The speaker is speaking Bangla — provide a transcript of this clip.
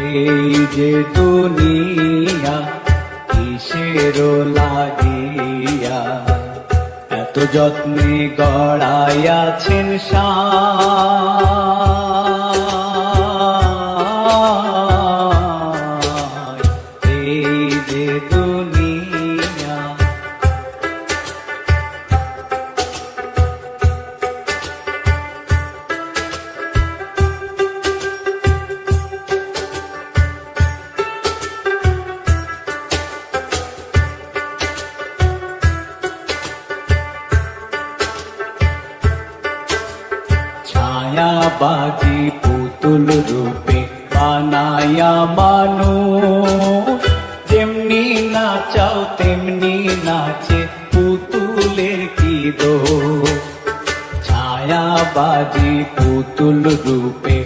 এই যে দুনিয়া কিসের লাগিয়া এত যত্নে গড়াইয়াছেন সায়। এই যে দুনিয়া ছায়াবাজি পুতুল রূপে বানায়া মানুষ, যেমনি নাচাও তেমনি নাচে পুতুলের কি দোষ। ছায়াবাজি পুতুল রূপে